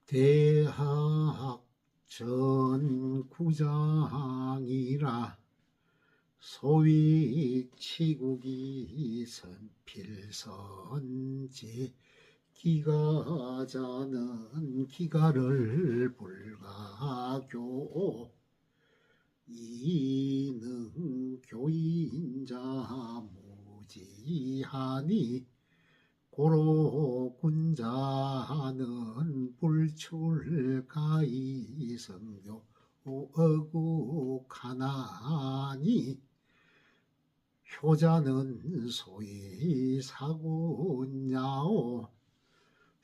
대학 전구장이라 소위 치국이 선필선지 기가자는 기가를 불가교 이능교인자 무지하니 고로군자는 불출가이성교 어국하나니 효자는 소위 사군야오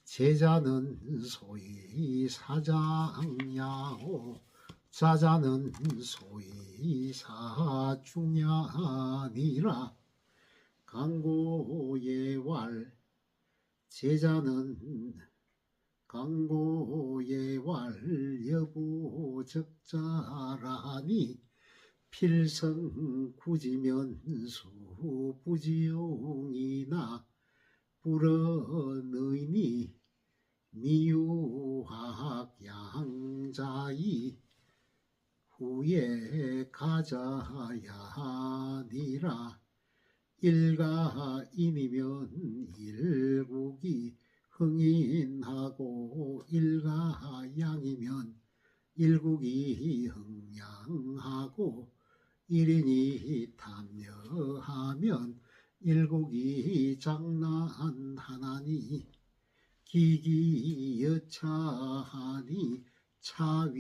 제자는 소위 사장야오 자자는 소위 사중야니라 강고예왈 제자는 강고예왈 여부적자라니 필성구지면수 부지용이나 불언의니 미유학양자이 후에 가자야니라 일가인이면 일국이 흥인하고 일가양이면 일국이 흥양하고 일인이 탐려하면 일국이 장난하나니 기기여차하니 차위이러니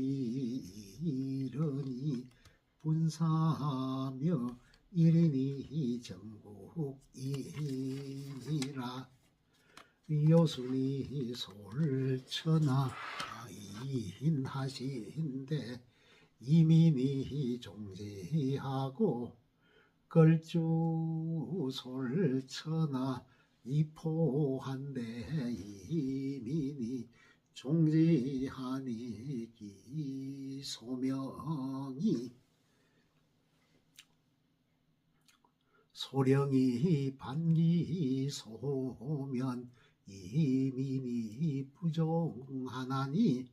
분사하며 일인이 정국이니라 요순이 솔천하 이인하신데 이민이 종지하고 걸주 솔천하 이포한데 이민이 종지하니 기소명이 소령이 반기소면 이민이 부종하나니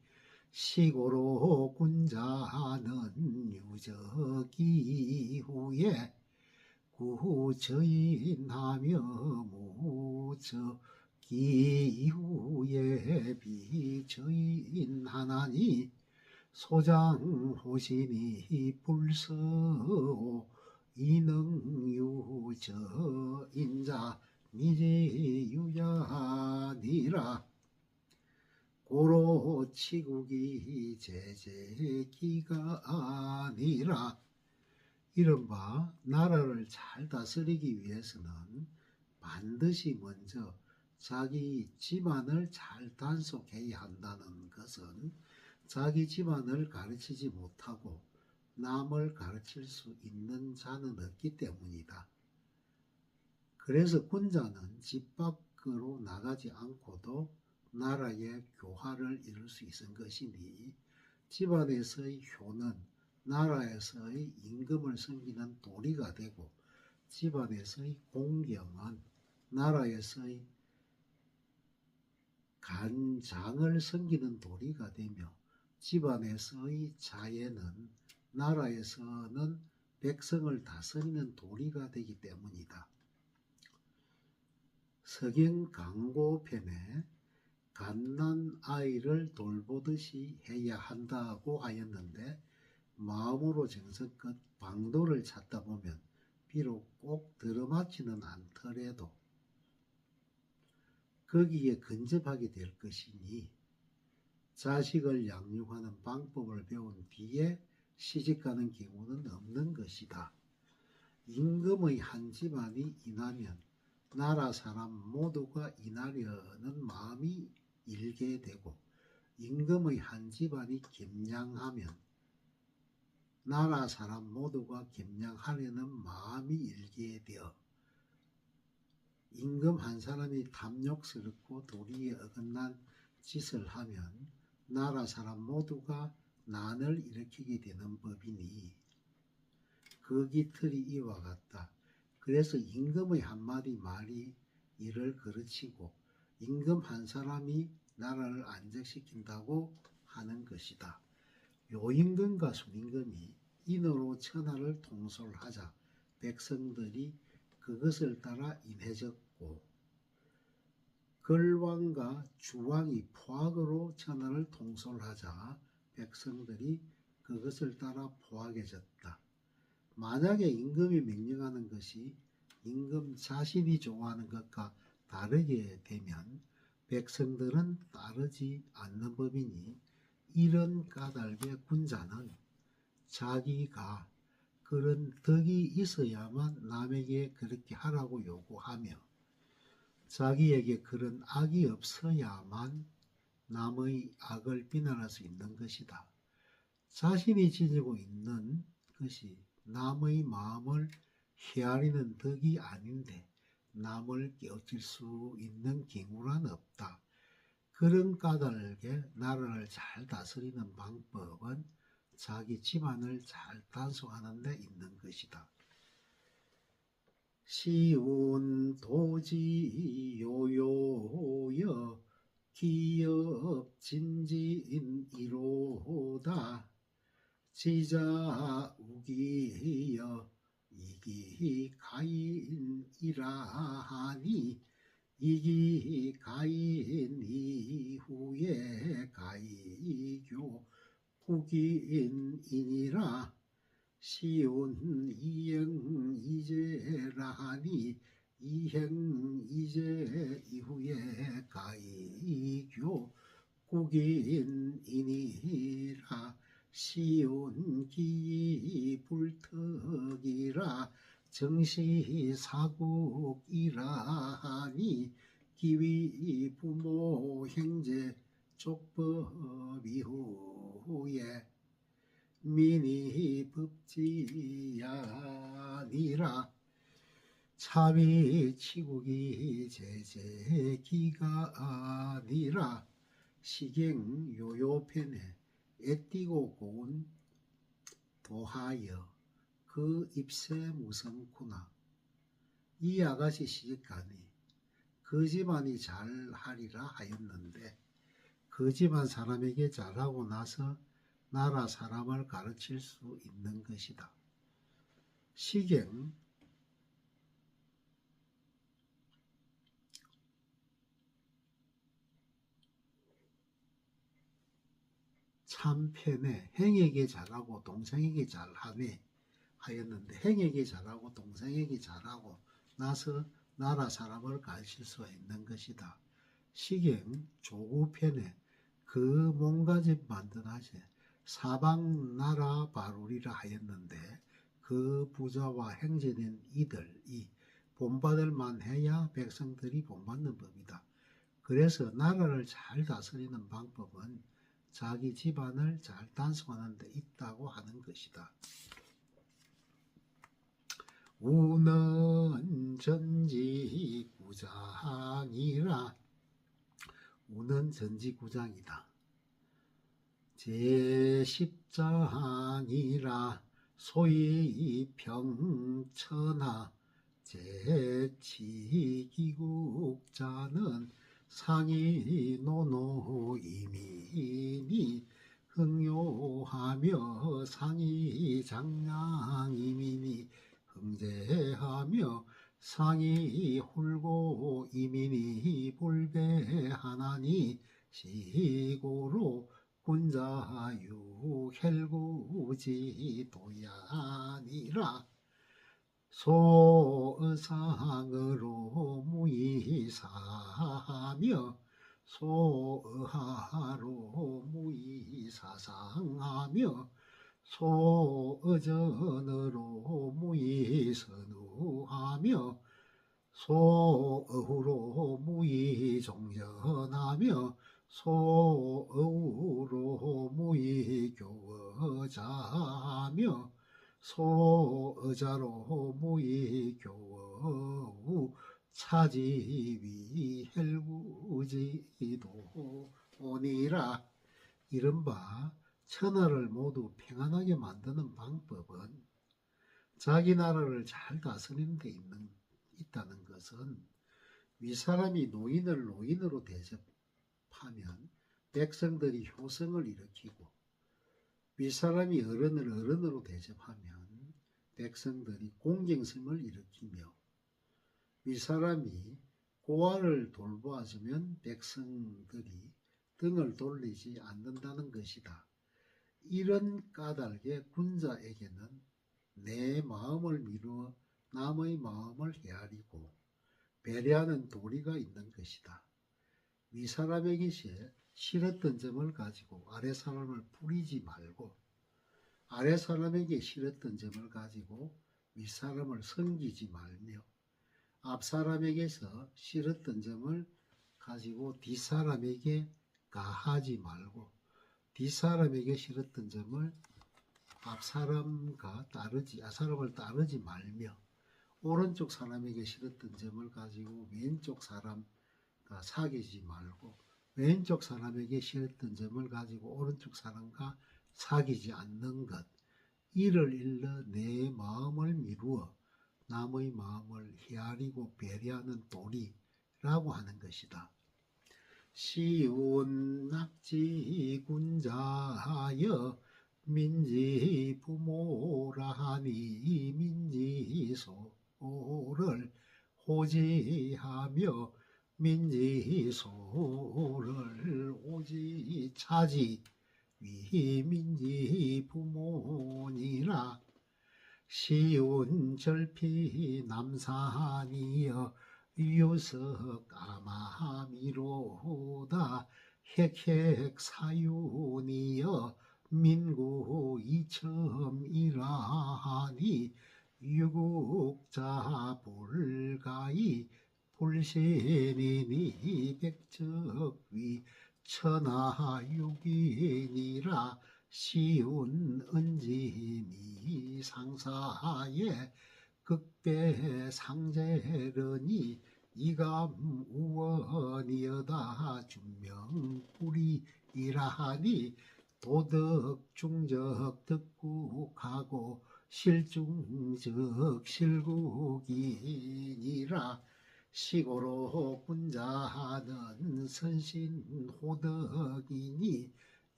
시고로 군자는 유적이 후에 구저인하며 무적이 후에 비저인하나니 소장호신이 불서오 이능유저인자 미지유야니라 고로치국이 제제기가 아니라 이른바 나라를 잘 다스리기 위해서는 반드시 먼저 자기 집안을 잘 단속해야 한다는 것은 자기 집안을 가르치지 못하고 남을 가르칠 수 있는 자는 없기 때문이다. 그래서 군자는 집 밖으로 나가지 않고도 나라의 교화를 이룰 수 있은 것이니 집안에서의 효는 나라에서의 임금을 섬기는 도리가 되고 집안에서의 공경은 나라에서의 간장을 섬기는 도리가 되며 집안에서의 자예는 나라에서는 백성을 다스리는 도리가 되기 때문이다. 서경 강고편에 갓난 아이를 돌보듯이 해야 한다고 하였는데 마음으로 정성껏 방도를 찾다 보면 비록 꼭 들어맞지는 않더라도 거기에 근접하게 될 것이니 자식을 양육하는 방법을 배운 뒤에 시집가는 경우는 없는 것이다. 임금의 한 집안이 인하면 나라 사람 모두가 인하려는 마음이 일게 되고 임금의 한 집안이 gem량하면 나라 사람 모두가 gem량하려는 마음이 일게 되어 임금 한 사람이 탐욕스럽고 도리에 어긋난 짓을 하면 나라 사람 모두가 난을 일으키게 되는 법이니 그 틀이 이와 같다. 그래서 임금의 한마디 말이 이를 그르치고 임금 한 사람이 나라를 안정시킨다고 하는 것이다. 요임금과 순임금이 인으로 천하를 통솔하자 백성들이 그것을 따라 인해졌고, 걸왕과 주왕이 포악으로 천하를 통솔하자 백성들이 그것을 따라 포악해졌다. 만약에 임금이 명령하는 것이 임금 자신이 좋아하는 것과 다르게 되면 백성들은 따르지 않는 법이니, 이런 까닭에 군자는 자기가 그런 덕이 있어야만 남에게 그렇게 하라고 요구하며, 자기에게 그런 악이 없어야만 남의 악을 비난할 수 있는 것이다. 자신이 지니고 있는 것이 남의 마음을 헤아리는 덕이 아닌데 남을 깨우칠 수 있는 경우란 없다. 그런 까닭에 나라를 잘 다스리는 방법은 자기 집안을 잘 단속하는 데 있는 것이다. 시운 도지 요요여 기업 진진 이로다 지자 우기여 이기 가인이라 하니, 이기 가인 이후에 가이교 국인이니라. 시운 이행 이제라 하니, 이행 이제 이후에 가이교 국인이니라. 시운 기 불특이라 정시사국이라 하니, 기위 부모 형제 족법 이후에 민이 법지야니라. 차비 치국이 제제기가 아니라. 시경 요요편에 애띠고 고운 도하여 그 입새 무성구나. 이 아가씨 시집가니 그 집안이 잘하리라 하였는데, 그 집안 사람에게 잘하고 나서 나라 사람을 가르칠 수 있는 것이다. 시경 참편에 행에게 잘하고 동생에게 잘하네 하였는데, 행에게 잘하고 동생에게 잘하고 나서 나라 사람을 가르칠 수 있는 것이다. 시경 조구편에 그 몸가짐 만든하세 사방 나라 바루리라 하였는데, 그 부자와 행제된 이들이 본받을 만해야 백성들이 본받는 법이다. 그래서 나라를 잘 다스리는 방법은 자기 집안을 잘 단속하는 데 있다고 하는 것이다. 우는 전지구장이라. 우는 전지구장이다. 제10장이라. 소위 평천하 제치기국자는 상이 노노이민이 흥요하며, 상이 장량이민이 흥제하며, 상이 훌고 이민이 불배하나니, 시고로 군자유 헬구지 도야니라. 소의상으로 무의사하며, 소의하로 무의사상하며, 소의전으로 무의선우하며, 소의후로 무의종전하며, 소의우로 무의교의자하며, 소의자로 무의교의우 차지위 헬구지도니라. 이른바 천하를 모두 평안하게 만드는 방법은 자기 나라를 잘 다스리는 데 있다는 것은 윗사람이 노인을 노인으로 대접하고 대접하면 백성들이 효성을 일으키고, 윗사람이 어른을 어른으로 대접하면 백성들이 공경심을 일으키며, 윗사람이 고아를 돌보아주면 백성들이 등을 돌리지 않는다는 것이다. 이런 까닭에 군자에게는 내 마음을 미루어 남의 마음을 헤아리고 배려하는 도리가 있는 것이다. 윗사람에게 싫었던 점을 가지고 아랫사람을 부리지 말고, 아랫사람에게 싫었던 점을 가지고 윗사람을 섬기지 말며, 앞사람에게서 싫었던 점을 가지고 뒷사람에게 가하지 말고, 뒷사람에게 싫었던 점을 앞사람을 따르지 말며, 오른쪽 사람에게 싫었던 점을 가지고 왼쪽 사람과 사귀지 말고, 왼쪽 사람에게 싫었던 점을 가지고 오른쪽 사람과 사귀지 않는 것, 이를 일러 내 마음을 미루어 남의 마음을 헤아리고 배려하는 도리라고 하는 것이다. 시운 낙지 군자하여 민지 부모라 하니 민지소를 호지하며 민지소를 오지 차지 위 민지 부모니라. 시운 절피 남산이여 유석 아마미로다. 헥헥 사윤이여 민구 이첨이라하니 유국자 불가이 불신이니 백적위 천하육이니라. 시운 은지미 상사에 극배상제르니 이감 우원이여다. 준명불이이라하니 도덕 중적 덕국하고 실중적 실국이니라. 시고로 군자는 선신호덕이니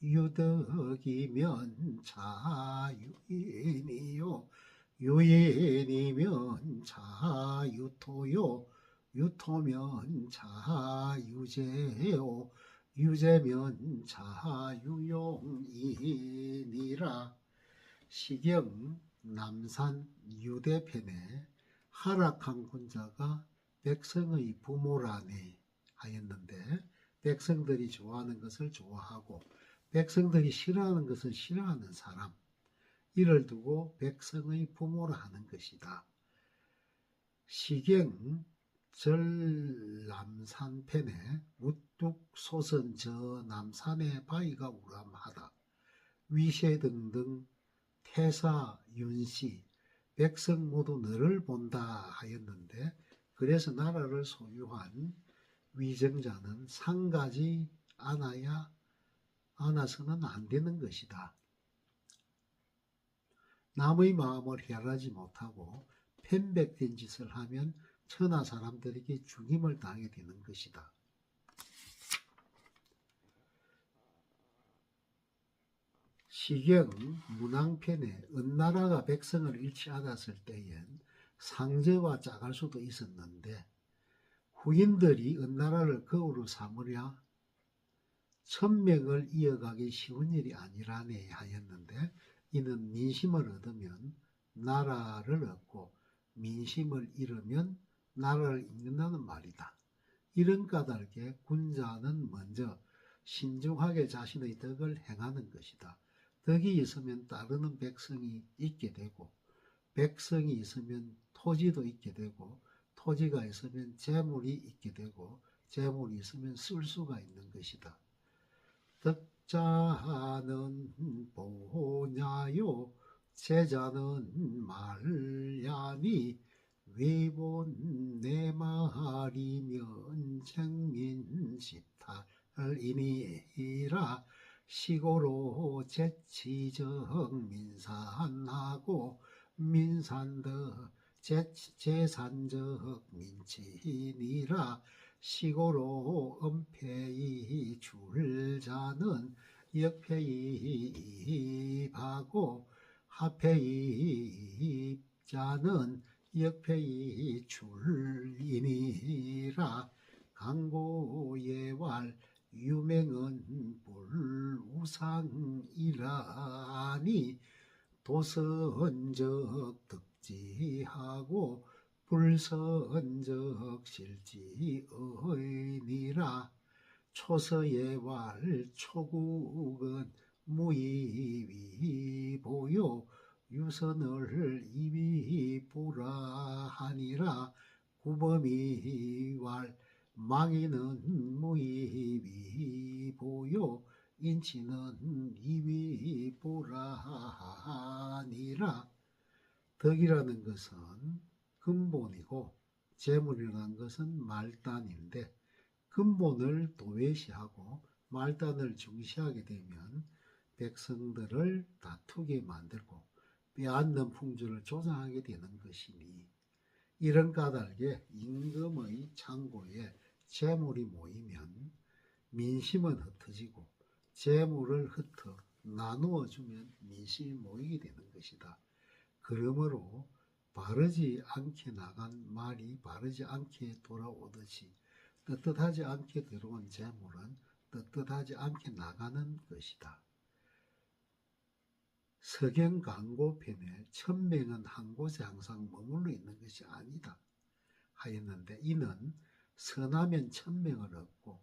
유덕이면 자유인이요 유인이면 자유토요 유토면 자유제요 유제면 자유용이니라. 시경 남산 유대편에 하락한 군자가 백성의 부모라네 하였는데, 백성들이 좋아하는 것을 좋아하고 백성들이 싫어하는 것을 싫어하는 사람, 이를 두고 백성의 부모라 하는 것이다. 시경 절남산편에 우뚝소선 저 남산의 바위가 우람하다. 위세 등등 태사 윤씨 백성 모두 너를 본다 하였는데, 그래서 나라를 소유한 위정자는 상가지 않아서는 안 되는 것이다. 남의 마음을 헤아리지 못하고 편백된 짓을 하면 천하 사람들에게 죽임을 당하게 되는 것이다. 시경 문왕편에 은나라가 백성을 잃지 않았을 때엔 상제와 짝할 수도 있었는데, 후인들이 은나라를 거우로 삼으랴 천명을 이어가기 쉬운 일이 아니라네 하였는데, 이는 민심을 얻으면 나라를 얻고 민심을 잃으면 나라를 잃는다는 말이다. 이런 까닭에 군자는 먼저 신중하게 자신의 덕을 행하는 것이다. 덕이 있으면 따르는 백성이 있게 되고, 백성이 있으면 토지도 있게 되고, 토지가 있으면 재물이 있게 되고, 재물이 있으면 쓸 수가 있는 것이다. 덕자는 보냐요 제자는 말야니 위본 내 말이면 정민시탈이니라. 시고로 재치적 민산하고 민산덕 재산적 민치니라. 시고로 은폐이 줄자는 역폐이입하고 하폐이입자는 역폐이 줄이니라. 강고예왈 유맹은 불우상이라니 도선적 득지하고 불선적 실지의니라. 초서예왈 초국은 무이위보요 유선을 이위보라 하니라. 구범이왈 망이는 무이위보요 인치는 이위보라 하니라. 덕이라는 것은 근본이고 재물이라는 것은 말단인데, 근본을 도외시하고 말단을 중시하게 되면 백성들을 다투게 만들고 빼앗는 풍조를 조장하게 되는 것이니, 이런 까닭에 임금의 창고에 재물이 모이면 민심은 흩어지고 재물을 흩어 나누어 주면 민심이 모이게 되는 것이다. 그러므로 바르지 않게 나간 말이 바르지 않게 돌아오듯이 떳떳하지 않게 들어온 재물은 떳떳하지 않게 나가는 것이다. 서경강고편에 천명은 한 곳에 항상 머물러 있는 것이 아니다 하였는데, 이는 선하면 천명을 얻고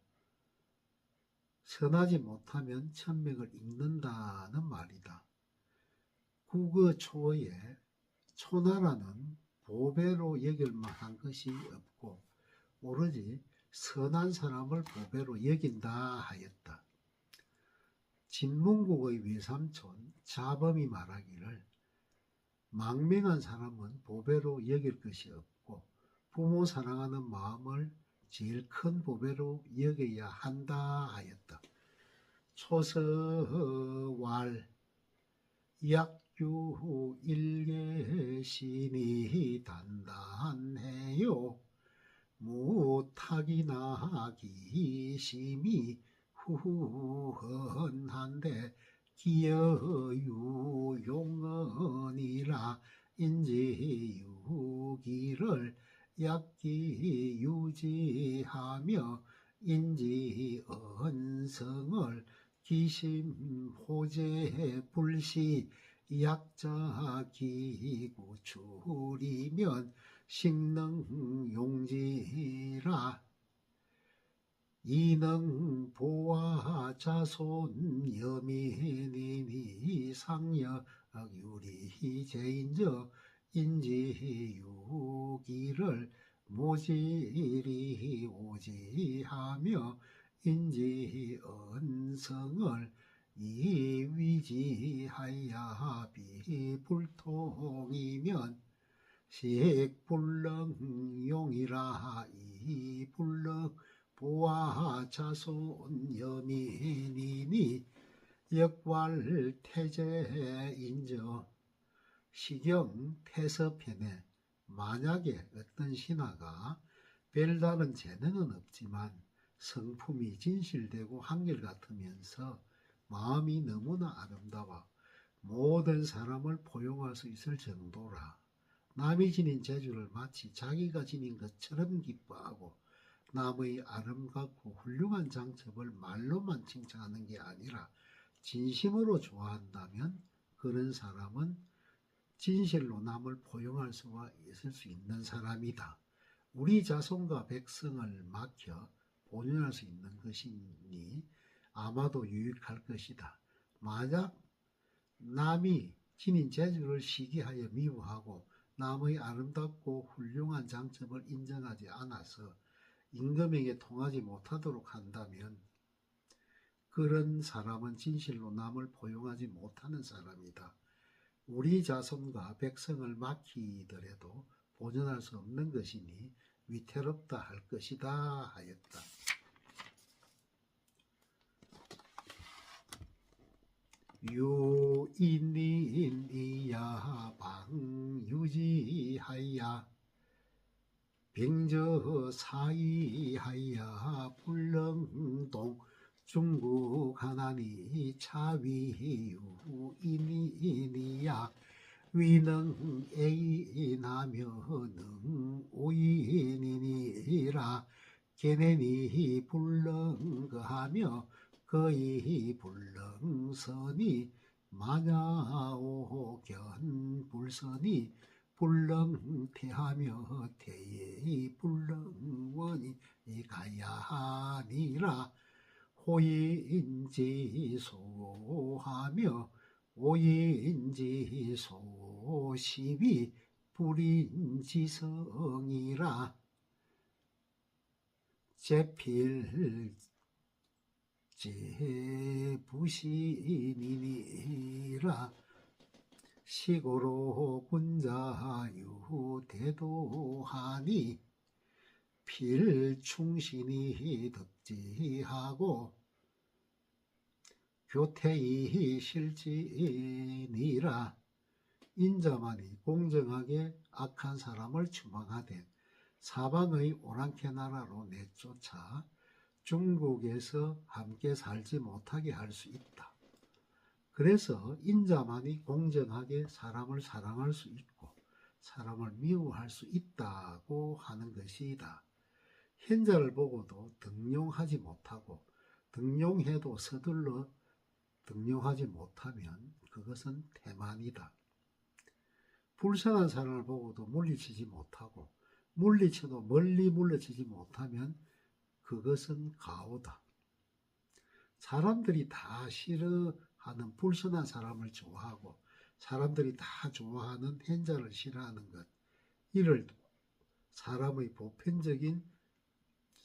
선하지 못하면 천명을 잃는다는 말이다. 국어초에 초나라는 보배로 여길 만한 것이 없고 오로지 선한 사람을 보배로 여긴다 하였다. 진문국의 외삼촌 자범이 말하기를 망명한 사람은 보배로 여길 것이 없고 부모 사랑하는 마음을 제일 큰 보배로 여겨야 한다 하였다. 초서왈 약주 일개신이 단단해요 무탁이나 기심이 후훈한데 기여유용언이라 인지유기를 약기유지하며 인지언성을 기심호재 불시 약자기구출이면 식능용지라. 이능보와 자손 여민이니 상여유리제인저 인지유기를 모질이 오지하며 인지언성을 이위지하야 비불통이면 식불능용이라. 이불능 보아 자손 여민이니 역왈태제인저. 시경 태서편에 만약에 어떤 신하가 별다른 재능은 없지만 성품이 진실되고 한결같으면서 마음이 너무나 아름다워 모든 사람을 포용할 수 있을 정도라. 남이 지닌 재주를 마치 자기가 지닌 것처럼 기뻐하고 남의 아름답고 훌륭한 장첩을 말로만 칭찬하는 게 아니라 진심으로 좋아한다면 그런 사람은 진실로 남을 포용할 수가 있을 수 있는 사람이다. 우리 자손과 백성을 막혀 본연할 수 있는 것이니 아마도 유익할 것이다. 만약 남이 지닌 재주를 시기하여 미워하고 남의 아름답고 훌륭한 장점을 인정하지 않아서 임금에게 통하지 못하도록 한다면 그런 사람은 진실로 남을 포용하지 못하는 사람이다. 우리 자손과 백성을 막히더라도 본연할 수 없는 것이니 위태롭다 할 것이다 하였다. 유인이야 방유지하야 병저 사이하야 불릉동 중국 하나니 차위유인이니야 위능애인하며 능오인이니라 게네니 불능거하며 거의 불능선이 마냐오견 불선이 불능태하며 태의 불능원이 가야하니라 호인지소하며 오인지소십이 불인지성이라 제필제부신이니라 시고로 군자유 대도하니 필충신이 덕지하고 교태의 실지니라 인자만이 공정하게 악한 사람을 추방하되 사방의 오랑캐 나라로 내쫓아 중국에서 함께 살지 못하게 할 수 있다. 그래서 인자만이 공정하게 사람을 사랑할 수 있고 사람을 미워할 수 있다고 하는 것이다. 현자를 보고도 등용하지 못하고 등용해도 서둘러 등용하지 못하면 그것은 태만이다. 불선한 사람을 보고도 물리치지 못하고 물리쳐도 멀리 물리치지 못하면 그것은 가오다. 사람들이 다 싫어하는 불선한 사람을 좋아하고 사람들이 다 좋아하는 현자를 싫어하는 것, 이를 사람의 보편적인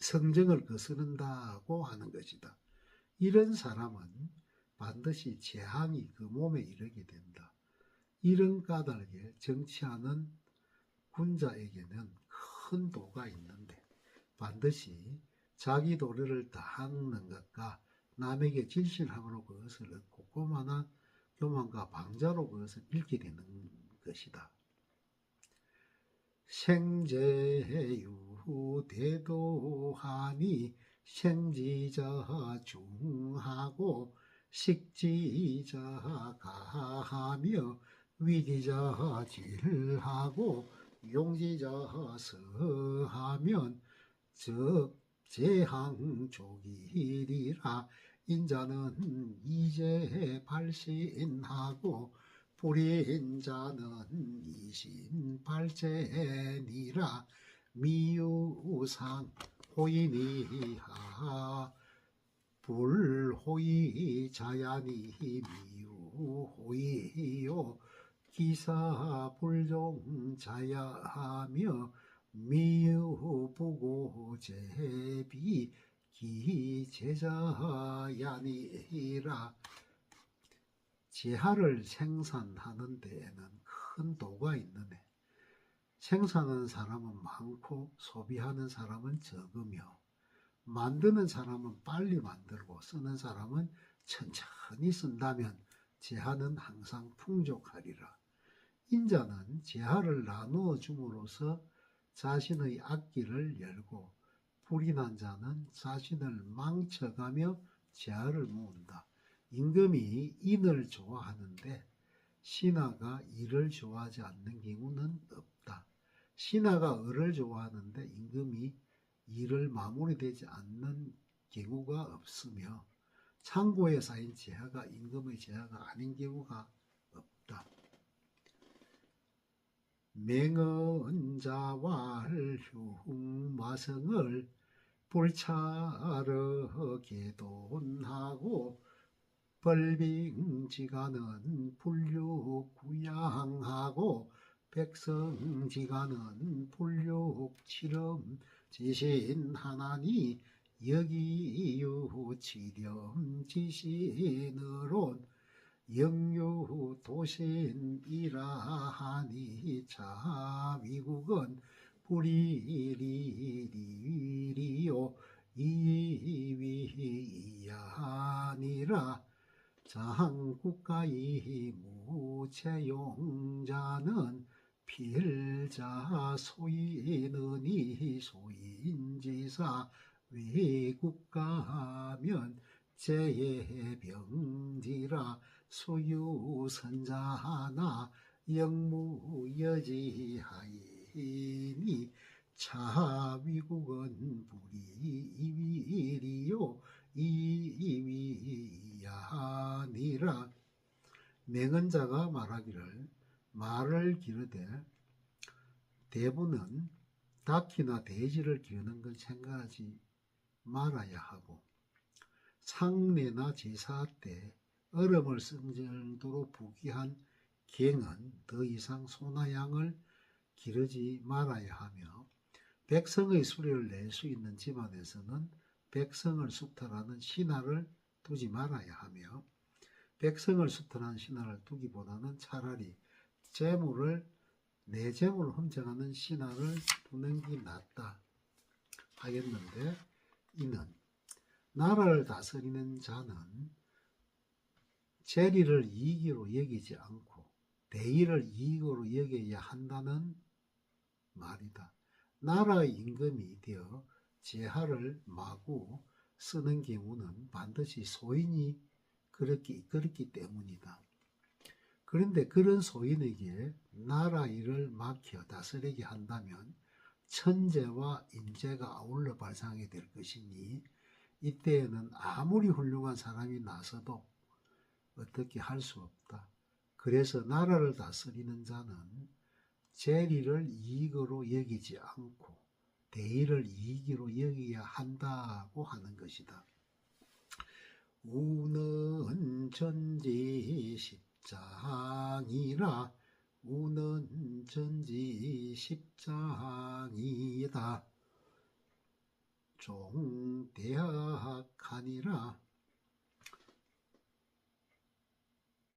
성정을 거스른다고 하는 것이다. 이런 사람은 반드시 재앙이 그 몸에 이르게 된다. 이런 까닭에 정치하는 군자에게는 큰 도가 있는데 반드시 자기 도리를 다하는 것과 남에게 질신함으로 그것을 얻고 교만과 방자로 그것을 잃게 되는 것이다. 생제유 대도하니 생지자 중하고 식지자 가하며 위기자 질하고 용지자 서하면 즉 제항족이리라. 인자는 이제 발신하고 불인자는 이신발제니라. 미유상 호인이하 불호이 자야니 미유호이요 기사불종 자야하며 미유부고제비 기제자야니라. 재화를 생산하는 데에는 큰 도가 있느네. 생산하는 사람은 많고 소비하는 사람은 적으며 만드는 사람은 빨리 만들고 쓰는 사람은 천천히 쓴다면 재화는 항상 풍족하리라. 인자는 재화를 나누어 줌으로써 자신의 앞길을 열고 불인한 자는 자신을 망쳐가며 재화를 모은다. 임금이 인을 좋아하는데 신하가 일을 좋아하지 않는 경우는 없다. 신하가 을을 좋아하는데 임금이 일을 마무리되지 않는 경우가 없으며 창고에 쌓인 재화가 임금의 재화가 아닌 경우가 없다. 맹언자왈흉마성을 불차러 개돈하고 벌빙지가는 불육구양하고 백성지가는 불육치름 지신하나니 여기유치렴지신으론 영유도신이라 하니 자위국은 불이리리리요 이위이야니라. 자한국가의 무채용자는 필자 소인은이 소인지사 외국 가면 재해병지라 소유선자나 영무여지하이니 차위국은 불이위리요 이위야니라. 맹언자가 말하기를 말을 기르되 대부는 닭이나 돼지를 기르는 건 생각하지 말아야 하고 상례나 제사 때 얼음을 쓴 정도로 부귀한 갱은 더 이상 소나 양을 기르지 말아야 하며 백성의 수레를 낼 수 있는 집안에서는 백성을 수탈하는 신하를 두지 말아야 하며 백성을 수탈하는 신하를 두기보다는 차라리 내 재물을 훔쳐가는 신하를 두는 게 낫다 하겠는데, 이는 나라를 다스리는 자는 재리를 이익으로 여기지 않고 대의를 이익으로 여겨야 한다는 말이다. 나라의 임금이 되어 재하를 마구 쓰는 경우는 반드시 소인이 그렇기 때문이다. 그런데 그런 소인에게 나라 일을 맡겨 다스리게 한다면 천재와 인재가 아울러 발생하게 될 것이니 이때에는 아무리 훌륭한 사람이 나서도 어떻게 할 수 없다. 그래서 나라를 다스리는 자는 재리를 이익으로 여기지 않고 대의를 이익으로 여겨야 한다고 하는 것이다. 우는 전지 십장이라. 우는 전지 십장이다. 종대학하니라.